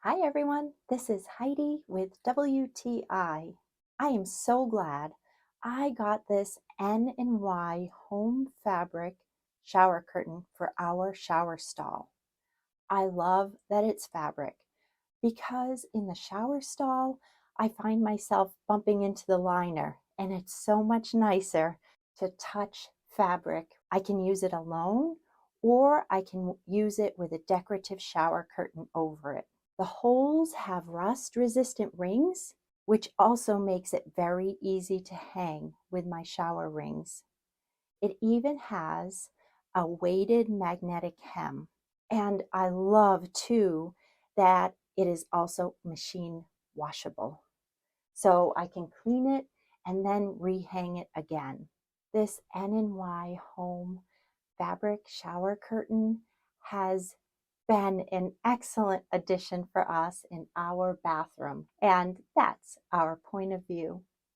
Hi everyone, this is Heidi with WTI. I am so glad I got this N&Y home fabric shower curtain for our shower stall. I love that it's fabric because in the shower stall I find myself bumping into the liner and it's so much nicer to touch fabric. I can use it alone or I can use it with a decorative shower curtain over it. The holes have rust-resistant rings, which also makes it very easy to hang with my shower rings. It even has a weighted magnetic hem. And I love too that it is also machine washable. So I can clean it and then rehang it again. This N&Y home fabric shower curtain has been an excellent addition for us in our bathroom. And that's our point of view.